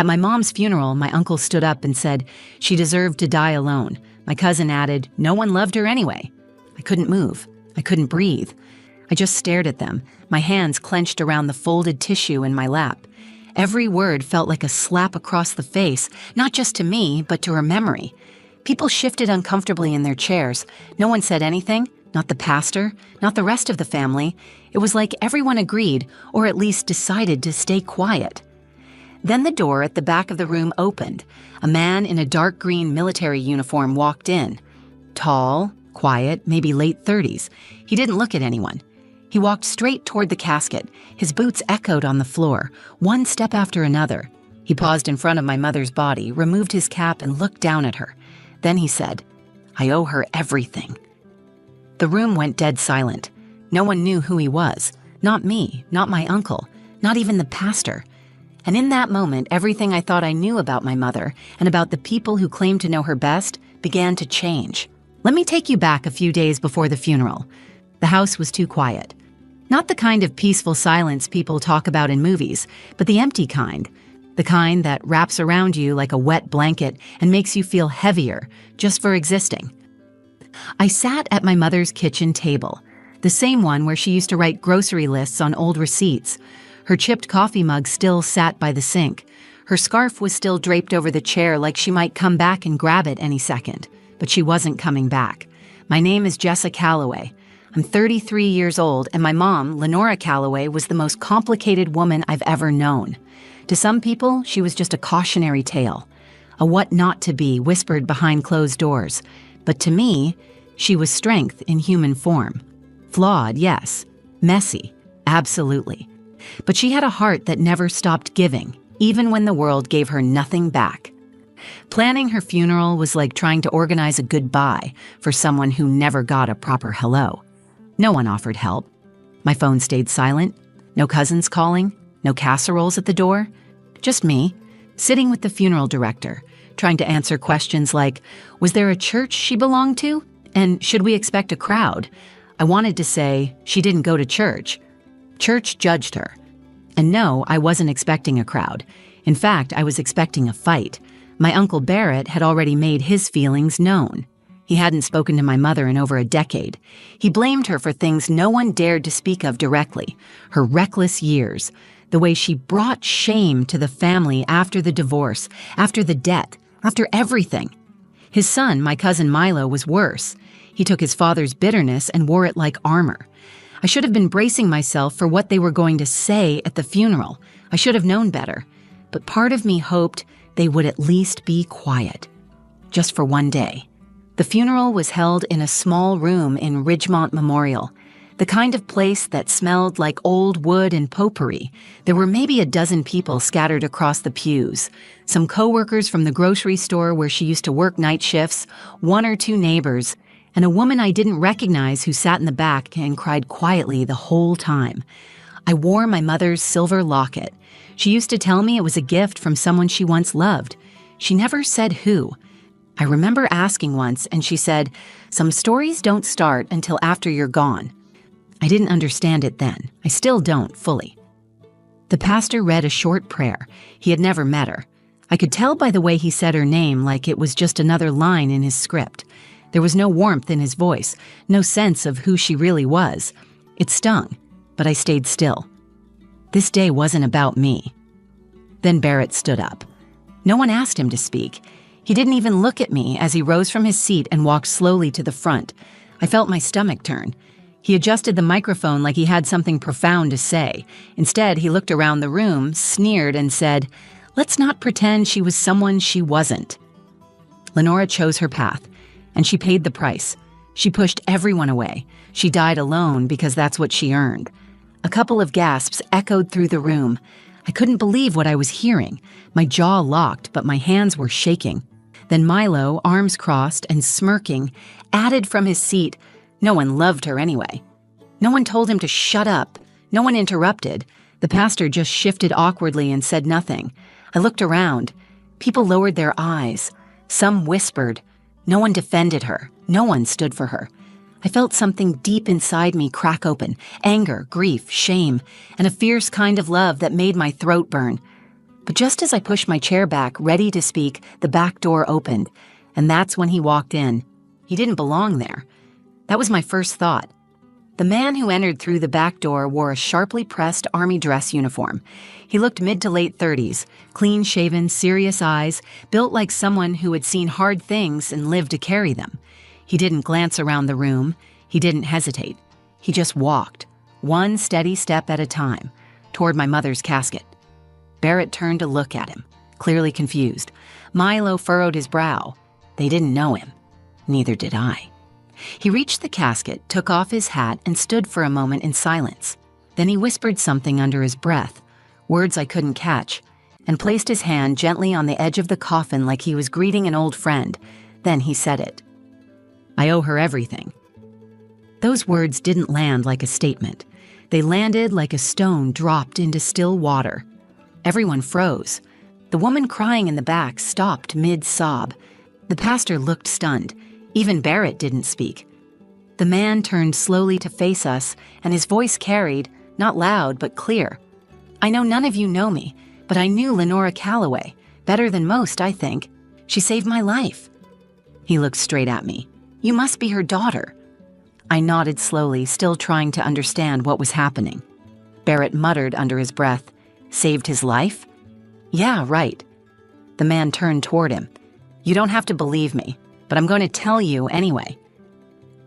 At my mom's funeral, my uncle stood up and said she deserved to die alone. My cousin added, no one loved her anyway. I couldn't move. I couldn't breathe. I just stared at them, my hands clenched around the folded tissue in my lap. Every word felt like a slap across the face, not just to me, but to her memory. People shifted uncomfortably in their chairs. No one said anything, not the pastor, not the rest of the family. It was like everyone agreed, or at least decided to stay quiet. Then the door at the back of the room opened. A man in a dark green military uniform walked in. Tall, quiet, maybe late 30s. He didn't look at anyone. He walked straight toward the casket. His boots echoed on the floor, one step after another. He paused in front of my mother's body, removed his cap, and looked down at her. Then he said, I owe her everything. The room went dead silent. No one knew who he was. Not me, not my uncle, not even the pastor. And in that moment, everything I thought I knew about my mother and about the people who claimed to know her best began to change. Let me take you back a few days before the funeral. The house was too quiet. Not the kind of peaceful silence people talk about in movies, but the empty kind. The kind that wraps around you like a wet blanket and makes you feel heavier just for existing. I sat at my mother's kitchen table, the same one where she used to write grocery lists on old receipts. Her chipped coffee mug still sat by the sink. Her scarf was still draped over the chair like she might come back and grab it any second. But she wasn't coming back. My name is Jessa Calloway. I'm 33 years old, and my mom, Lenora Calloway, was the most complicated woman I've ever known. To some people, she was just a cautionary tale, a what not to be whispered behind closed doors. But to me, she was strength in human form. Flawed, yes. Messy, absolutely. But she had a heart that never stopped giving, even when the world gave her nothing back. Planning her funeral was like trying to organize a goodbye for someone who never got a proper hello. No one offered help. My phone stayed silent. No cousins calling. No casseroles at the door. Just me, sitting with the funeral director, trying to answer questions like, was there a church she belonged to? And should we expect a crowd? I wanted to say, she didn't go to church. Church judged her. And no, I wasn't expecting a crowd. In fact, I was expecting a fight. My Uncle Barrett had already made his feelings known. He hadn't spoken to my mother in over a decade. He blamed her for things no one dared to speak of directly. Her reckless years, the way she brought shame to the family after the divorce, after the debt, after everything. His son, my cousin Milo, was worse. He took his father's bitterness and wore it like armor. I should have been bracing myself for what they were going to say at the funeral. I should have known better. But part of me hoped they would at least be quiet. Just for one day. The funeral was held in a small room in Ridgemont Memorial, the kind of place that smelled like old wood and potpourri. There were maybe a dozen people scattered across the pews. Some coworkers from the grocery store where she used to work night shifts, one or two neighbors, and a woman I didn't recognize who sat in the back and cried quietly the whole time. I wore my mother's silver locket. She used to tell me it was a gift from someone she once loved. She never said who. I remember asking once, and she said, some stories don't start until after you're gone. I didn't understand it then. I still don't fully. The pastor read a short prayer. He had never met her. I could tell by the way he said her name like it was just another line in his script. There was no warmth in his voice, no sense of who she really was. It stung, but I stayed still. This day wasn't about me. Then Barrett stood up. No one asked him to speak. He didn't even look at me as he rose from his seat and walked slowly to the front. I felt my stomach turn. He adjusted the microphone like he had something profound to say. Instead, he looked around the room, sneered, and said, let's not pretend she was someone she wasn't. Lenora chose her path, and she paid the price. She pushed everyone away. She died alone because that's what she earned. A couple of gasps echoed through the room. I couldn't believe what I was hearing. My jaw locked, but my hands were shaking. Then Milo, arms crossed and smirking, added from his seat, no one loved her anyway. No one told him to shut up. No one interrupted. The pastor just shifted awkwardly and said nothing. I looked around. People lowered their eyes. Some whispered. No one defended her. No one stood for her. I felt something deep inside me crack open. Anger, grief, shame, and a fierce kind of love that made my throat burn. But just as I pushed my chair back, ready to speak, the back door opened, and that's when he walked in. He didn't belong there. That was my first thought. The man who entered through the back door wore a sharply pressed army dress uniform. He looked mid to late 30s, clean-shaven, serious eyes, built like someone who had seen hard things and lived to carry them. He didn't glance around the room. He didn't hesitate. He just walked, one steady step at a time, toward my mother's casket. Barrett turned to look at him, clearly confused. Milo furrowed his brow. They didn't know him. Neither did I. He reached the casket, took off his hat, and stood for a moment in silence. Then he whispered something under his breath, words I couldn't catch, and placed his hand gently on the edge of the coffin like he was greeting an old friend. Then he said it. "I owe her everything." Those words didn't land like a statement. They landed like a stone dropped into still water. Everyone froze. The woman crying in the back stopped mid-sob. The pastor looked stunned. Even Barrett didn't speak. The man turned slowly to face us, and his voice carried, not loud but clear. "I know none of you know me, but I knew Lenora Calloway. Better than most, I think. She saved my life." He looked straight at me. "You must be her daughter." I nodded slowly, still trying to understand what was happening. Barrett muttered under his breath, "Saved his life?" "Yeah, right." The man turned toward him. "You don't have to believe me, but I'm going to tell you anyway."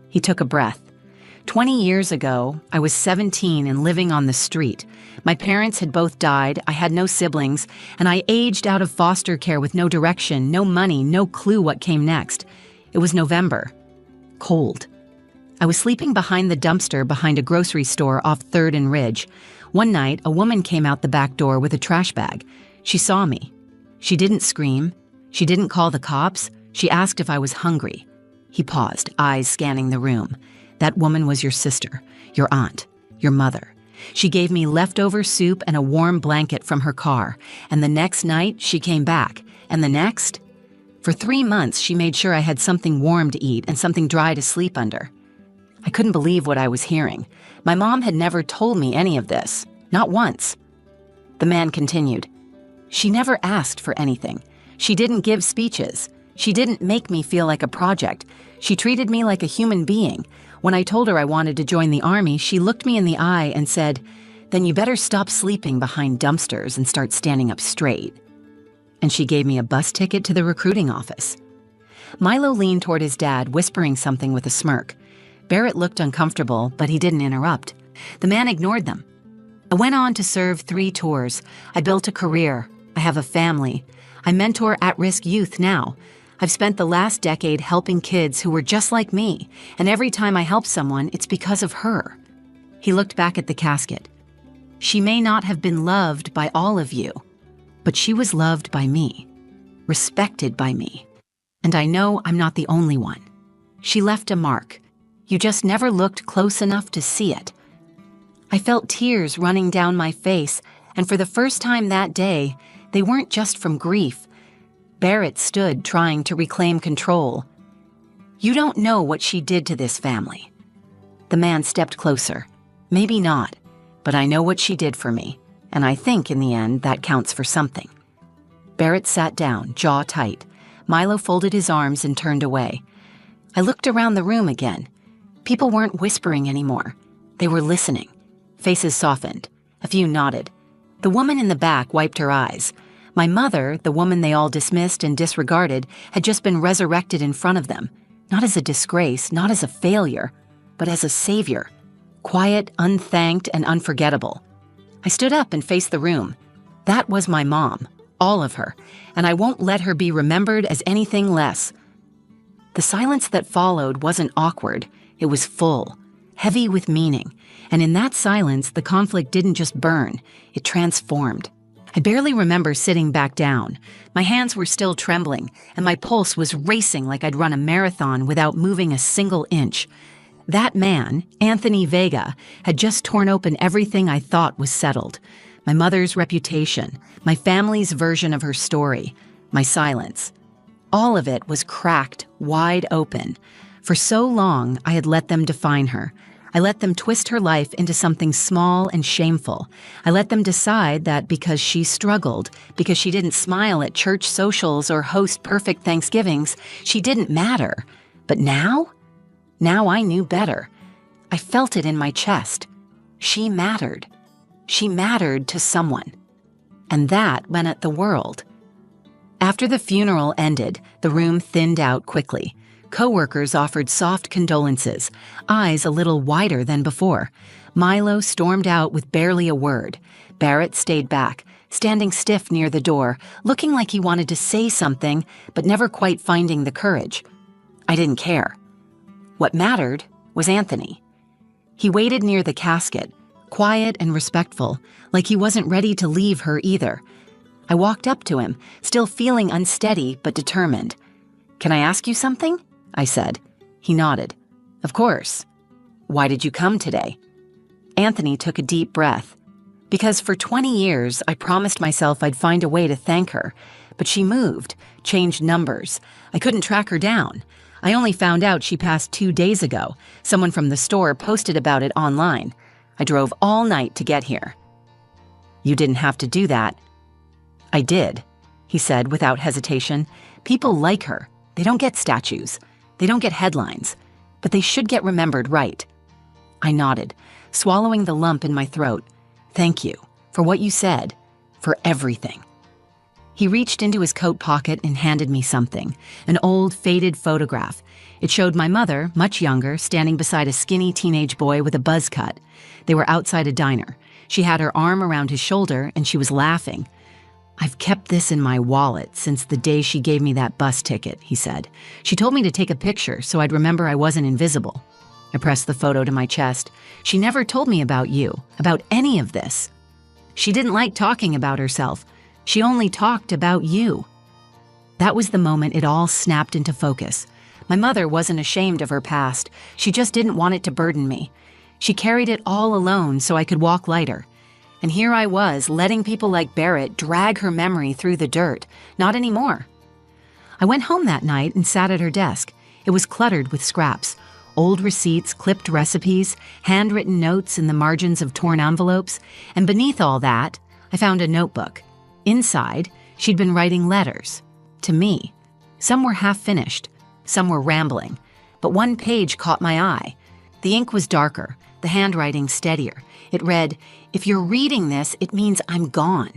He took a breath. 20 years ago, I was 17 and living on the street. My parents had both died, I had no siblings, and I aged out of foster care with no direction, no money, no clue what came next. It was November. Cold. I was sleeping behind the dumpster behind a grocery store off 3rd and Ridge. One night, a woman came out the back door with a trash bag. She saw me. She didn't scream. She didn't call the cops. She asked if I was hungry. He paused, eyes scanning the room. "That woman was your sister, your aunt, your mother. She gave me leftover soup and a warm blanket from her car. And the next night, she came back. And the next? For 3 months, she made sure I had something warm to eat and something dry to sleep under." I couldn't believe what I was hearing. My mom had never told me any of this. Not once. The man continued. "She never asked for anything. She didn't give speeches. She didn't make me feel like a project. She treated me like a human being. When I told her I wanted to join the army, she looked me in the eye and said, 'Then you better stop sleeping behind dumpsters and start standing up straight.' And she gave me a bus ticket to the recruiting office." Milo leaned toward his dad, whispering something with a smirk. Barrett looked uncomfortable, but he didn't interrupt. The man ignored them. "I went on to serve 3 tours. I built a career. I have a family. I mentor at-risk youth now. I've spent the last decade helping kids who were just like me, and every time I help someone, it's because of her." He looked back at the casket. "She may not have been loved by all of you, but she was loved by me, respected by me. And I know I'm not the only one. She left a mark. You just never looked close enough to see it." I felt tears running down my face, and for the first time that day, they weren't just from grief. Barrett stood trying to reclaim control. "You don't know what she did to this family." The man stepped closer. "Maybe not, but I know what she did for me, and I think in the end that counts for something." Barrett sat down, jaw tight. Milo folded his arms and turned away. I looked around the room again. People weren't whispering anymore. They were listening. Faces softened. A few nodded. The woman in the back wiped her eyes. My mother, the woman they all dismissed and disregarded, had just been resurrected in front of them. Not as a disgrace, not as a failure, but as a savior. Quiet, unthanked, and unforgettable. I stood up and faced the room. That was my mom, all of her, and I won't let her be remembered as anything less. The silence that followed wasn't awkward. It was full, heavy with meaning, and in that silence, the conflict didn't just burn, it transformed. I barely remember sitting back down. My hands were still trembling, and my pulse was racing like I'd run a marathon without moving a single inch. That man, Anthony Vega, had just torn open everything I thought was settled. My mother's reputation, my family's version of her story, my silence. All of it was cracked wide open. For so long, I had let them define her. I let them twist her life into something small and shameful. I let them decide that because she struggled, because she didn't smile at church socials or host perfect Thanksgivings, she didn't matter. But now I knew better. I felt it in my chest. She mattered. She mattered to someone. And that went at the world. After the funeral ended, the room thinned out quickly. Coworkers offered soft condolences, eyes a little wider than before. Milo stormed out with barely a word. Barrett stayed back, standing stiff near the door, looking like he wanted to say something, but never quite finding the courage. I didn't care. What mattered was Anthony. He waited near the casket, quiet and respectful, like he wasn't ready to leave her either. I walked up to him, still feeling unsteady but determined. "Can I ask you something?" I said. He nodded. "Of course." "Why did you come today?" Anthony took a deep breath. "Because for 20 years, I promised myself I'd find a way to thank her. But she moved, changed numbers. I couldn't track her down. I only found out she passed 2 days ago. Someone from the store posted about it online. I drove all night to get here." "You didn't have to do that." "I did," he said without hesitation. "People like her. They don't get statues. They don't get headlines. But they should get remembered right." I nodded, swallowing the lump in my throat. "Thank you for what you said, for everything." He reached into his coat pocket and handed me something, an old, faded photograph. It showed my mother, much younger, standing beside a skinny teenage boy with a buzz cut. They were outside a diner. She had her arm around his shoulder, and she was laughing. "I've kept this in my wallet since the day she gave me that bus ticket," he said. "She told me to take a picture so I'd remember I wasn't invisible." I pressed the photo to my chest. "She never told me about you, about any of this. She didn't like talking about herself. She only talked about you." That was the moment it all snapped into focus. My mother wasn't ashamed of her past. She just didn't want it to burden me. She carried it all alone so I could walk lighter. And here I was, letting people like Barrett drag her memory through the dirt. Not anymore. I went home that night and sat at her desk. It was cluttered with scraps. Old receipts, clipped recipes, handwritten notes in the margins of torn envelopes. And beneath all that, I found a notebook. Inside, she'd been writing letters. To me. Some were half-finished. Some were rambling. But one page caught my eye. The ink was darker, the handwriting steadier. It read, "If you're reading this, it means I'm gone.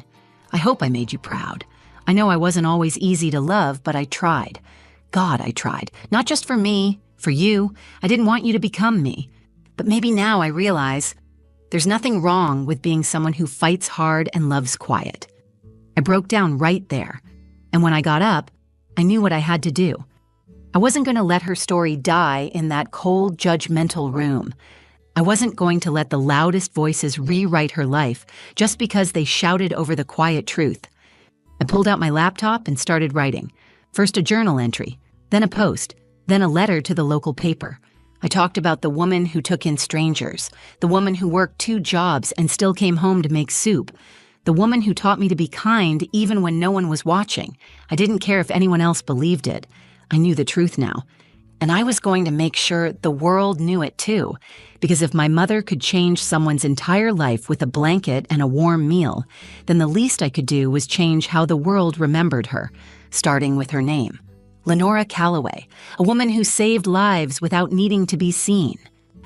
I hope I made you proud. I know I wasn't always easy to love, but I tried. God, I tried. Not just for me, for you. I didn't want you to become me. But maybe now I realize there's nothing wrong with being someone who fights hard and loves quiet." I broke down right there. And when I got up, I knew what I had to do. I wasn't going to let her story die in that cold, judgmental room. I wasn't going to let the loudest voices rewrite her life just because they shouted over the quiet truth. I pulled out my laptop and started writing. First a journal entry, then a post, then a letter to the local paper. I talked about the woman who took in strangers, the woman who worked 2 jobs and still came home to make soup, the woman who taught me to be kind even when no one was watching. I didn't care if anyone else believed it. I knew the truth now. And I was going to make sure the world knew it too, because if my mother could change someone's entire life with a blanket and a warm meal, then the least I could do was change how the world remembered her, starting with her name. Lenora Calloway, a woman who saved lives without needing to be seen.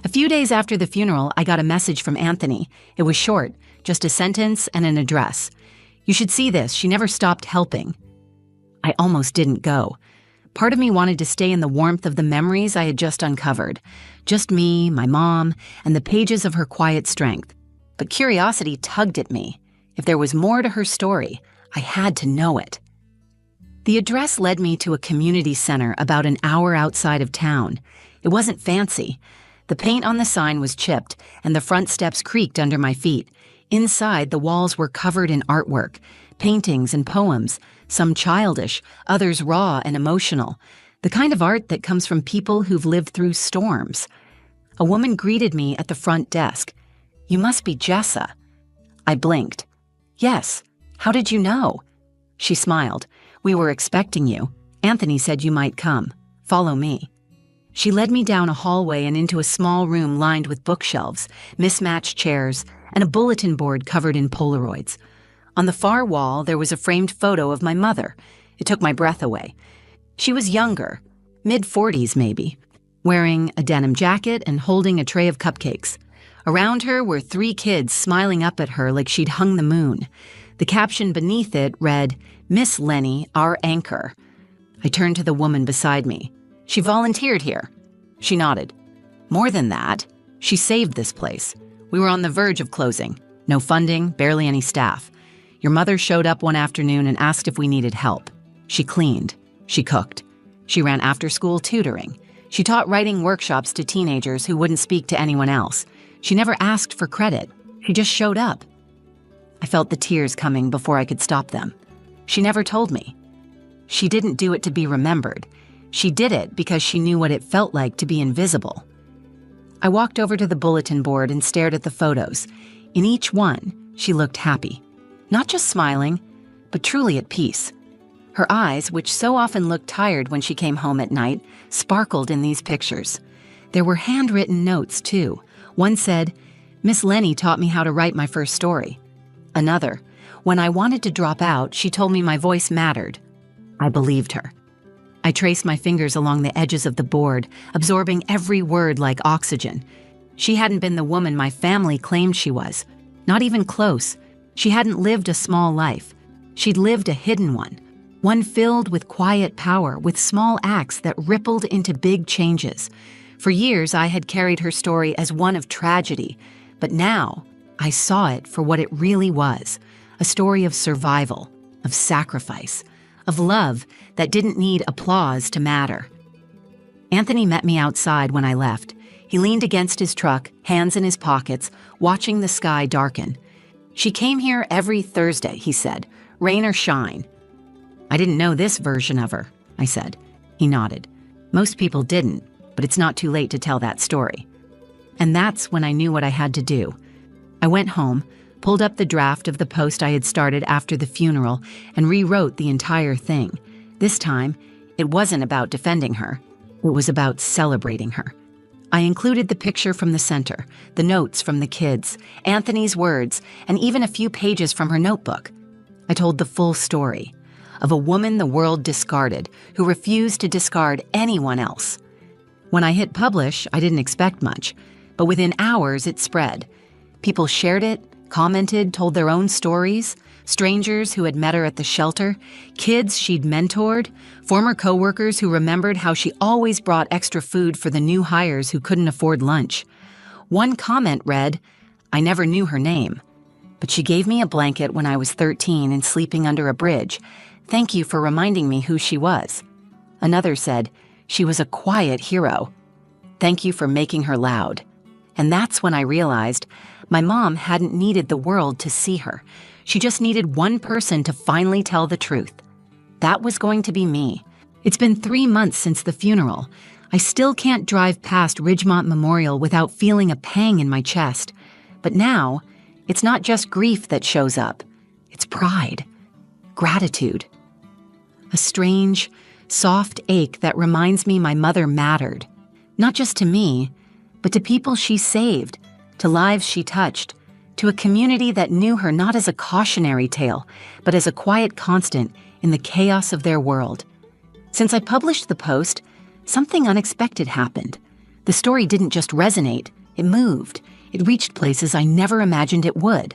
A few days after the funeral, I got a message from Anthony. It was short, just a sentence and an address. "You should see this. She never stopped helping." I almost didn't go. Part of me wanted to stay in the warmth of the memories I had just uncovered. Just me, my mom, and the pages of her quiet strength. But curiosity tugged at me. If there was more to her story, I had to know it. The address led me to a community center about an hour outside of town. It wasn't fancy. The paint on the sign was chipped, and the front steps creaked under my feet. Inside, the walls were covered in artwork, paintings and poems, some childish, others raw and emotional, the kind of art that comes from people who've lived through storms. A woman greeted me at the front desk. "You must be Jessa." I blinked. "Yes. How did you know?" She smiled. "We were expecting you. Anthony said you might come. Follow me." She led me down a hallway and into a small room lined with bookshelves, mismatched chairs, and a bulletin board covered in Polaroids. On the far wall, there was a framed photo of my mother. It took my breath away. She was younger, mid-40s maybe, wearing a denim jacket and holding a tray of cupcakes. Around her were 3 kids smiling up at her like she'd hung the moon. The caption beneath it read, "Miss Lenny, our anchor." I turned to the woman beside me. "She volunteered here." She nodded. "More than that, she saved this place. We were on the verge of closing. No funding, barely any staff. Your mother showed up one afternoon and asked if we needed help. She cleaned. She cooked. She ran after-school tutoring. She taught writing workshops to teenagers who wouldn't speak to anyone else. She never asked for credit. She just showed up." I felt the tears coming before I could stop them. She never told me. She didn't do it to be remembered. She did it because she knew what it felt like to be invisible. I walked over to the bulletin board and stared at the photos. In each one, she looked happy. Not just smiling, but truly at peace. Her eyes, which so often looked tired when she came home at night, sparkled in these pictures. There were handwritten notes, too. One said, "Miss Lenny taught me how to write my first story." Another, "When I wanted to drop out, she told me my voice mattered." I believed her. I traced my fingers along the edges of the board, absorbing every word like oxygen. She hadn't been the woman my family claimed she was. Not even close. She hadn't lived a small life. She'd lived a hidden one filled with quiet power, with small acts that rippled into big changes. For years, I had carried her story as one of tragedy, but now I saw it for what it really was, a story of survival, of sacrifice, of love that didn't need applause to matter. Anthony met me outside when I left. He leaned against his truck, hands in his pockets, watching the sky darken. "She came here every Thursday," he said, "rain or shine." "I didn't know this version of her," I said. He nodded. "Most people didn't, but it's not too late to tell that story." And that's when I knew what I had to do. I went home, pulled up the draft of the post I had started after the funeral, and rewrote the entire thing. This time, it wasn't about defending her. It was about celebrating her. I included the picture from the center, the notes from the kids, Anthony's words, and even a few pages from her notebook. I told the full story of a woman the world discarded, who refused to discard anyone else. When I hit publish, I didn't expect much, but within hours it spread. People shared it, commented, told their own stories, strangers who had met her at the shelter, kids she'd mentored, former coworkers who remembered how she always brought extra food for the new hires who couldn't afford lunch. One comment read, "I never knew her name, but she gave me a blanket when I was 13 and sleeping under a bridge. Thank you for reminding me who she was." Another said, "She was a quiet hero. Thank you for making her loud." And that's when I realized my mom hadn't needed the world to see her. She just needed one person to finally tell the truth. That was going to be me. It's been 3 months since the funeral. I still can't drive past Ridgemont Memorial without feeling a pang in my chest. But now, it's not just grief that shows up. It's pride, gratitude. A strange, soft ache that reminds me my mother mattered. Not just to me, but to people she saved, to lives she touched, to a community that knew her not as a cautionary tale, but as a quiet constant in the chaos of their world. Since I published the post, something unexpected happened. The story didn't just resonate, it moved. It reached places I never imagined it would.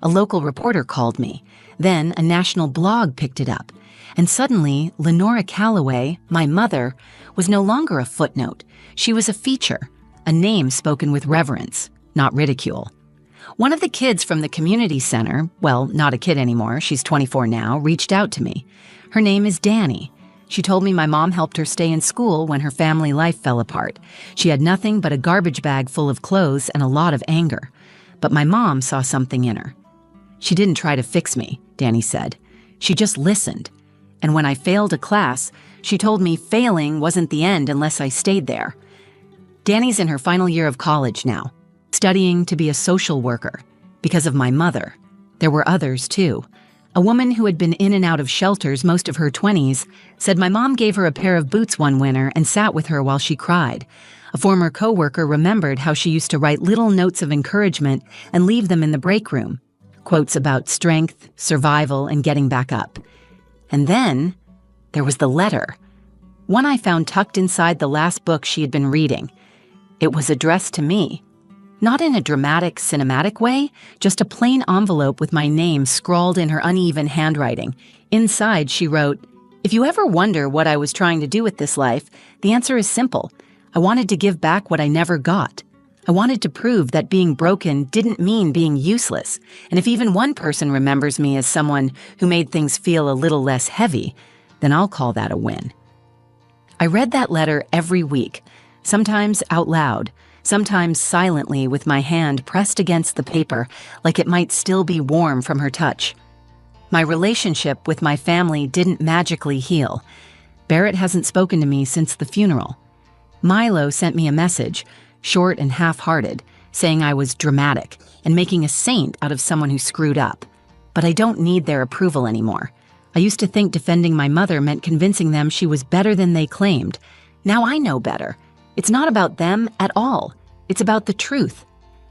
A local reporter called me. Then a national blog picked it up. And suddenly, Lenora Calloway, my mother, was no longer a footnote. She was a feature, a name spoken with reverence, not ridicule. One of the kids from the community center, well, not a kid anymore, she's 24 now, reached out to me. Her name is Danny. She told me my mom helped her stay in school when her family life fell apart. She had nothing but a garbage bag full of clothes and a lot of anger. But my mom saw something in her. She didn't try to fix me, Danny said. She just listened. And when I failed a class, she told me failing wasn't the end unless I stayed there. Danny's in her final year of college now, studying to be a social worker. Because of my mother. There were others, too. A woman who had been in and out of shelters most of her 20s said my mom gave her a pair of boots one winter and sat with her while she cried. A former coworker remembered how she used to write little notes of encouragement and leave them in the break room. Quotes about strength, survival, and getting back up. And then there was the letter. One I found tucked inside the last book she had been reading. It was addressed to me. Not in a dramatic, cinematic way, just a plain envelope with my name scrawled in her uneven handwriting. Inside, she wrote, "If you ever wonder what I was trying to do with this life, the answer is simple. I wanted to give back what I never got. I wanted to prove that being broken didn't mean being useless, and if even one person remembers me as someone who made things feel a little less heavy, then I'll call that a win." I read that letter every week, sometimes out loud, sometimes silently with my hand pressed against the paper like it might still be warm from her touch. My relationship with my family didn't magically heal. Barrett hasn't spoken to me since the funeral. Milo sent me a message, short and half-hearted, saying I was dramatic and making a saint out of someone who screwed up. But I don't need their approval anymore. I used to think defending my mother meant convincing them she was better than they claimed. Now I know better. It's not about them at all. It's about the truth.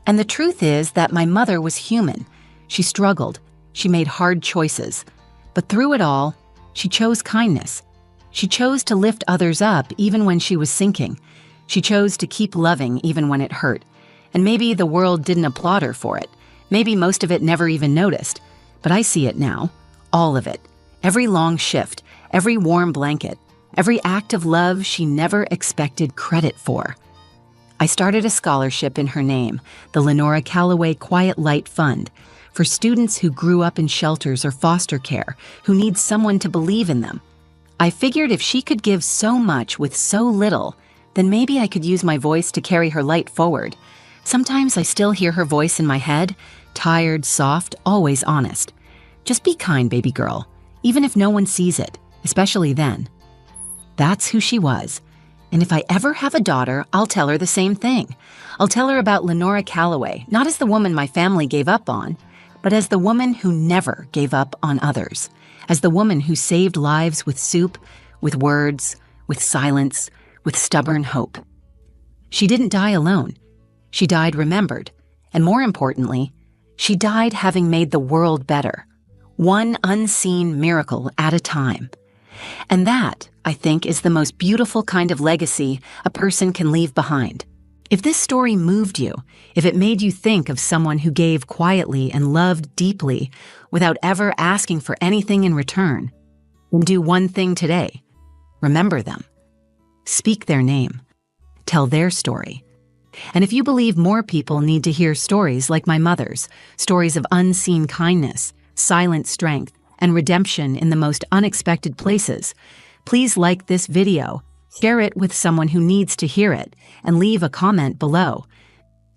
And the truth is that my mother was human. She struggled. She made hard choices. But through it all, she chose kindness. She chose to lift others up even when she was sinking. She chose to keep loving even when it hurt. And maybe the world didn't applaud her for it. Maybe most of it never even noticed. But I see it now. All of it. Every long shift. Every warm blanket. Every act of love she never expected credit for. I started a scholarship in her name, the Lenora Calloway Quiet Light Fund, for students who grew up in shelters or foster care, who need someone to believe in them. I figured if she could give so much with so little, then maybe I could use my voice to carry her light forward. Sometimes I still hear her voice in my head, tired, soft, always honest. Just be kind, baby girl, even if no one sees it, especially then. That's who she was. And if I ever have a daughter, I'll tell her the same thing. I'll tell her about Lenora Calloway, not as the woman my family gave up on, but as the woman who never gave up on others, as the woman who saved lives with soup, with words, with silence, with stubborn hope. She didn't die alone. She died remembered. And more importantly, she died having made the world better, one unseen miracle at a time. And that, I think, is the most beautiful kind of legacy a person can leave behind. If this story moved you, if it made you think of someone who gave quietly and loved deeply without ever asking for anything in return, then do one thing today. Remember them. Speak their name. Tell their story. And if you believe more people need to hear stories like my mother's, stories of unseen kindness, silent strength, and redemption in the most unexpected places, please like this video, share it with someone who needs to hear it, and leave a comment below.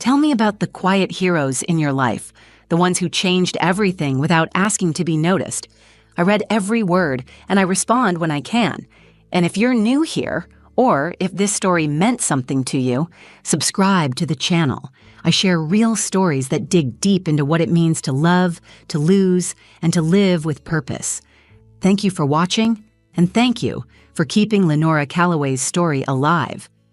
Tell me about the quiet heroes in your life, the ones who changed everything without asking to be noticed. I read every word, and I respond when I can. And if you're new here, or if this story meant something to you, subscribe to the channel. I share real stories that dig deep into what it means to love, to lose, and to live with purpose. Thank you for watching, and thank you for keeping Lenora Calloway's story alive.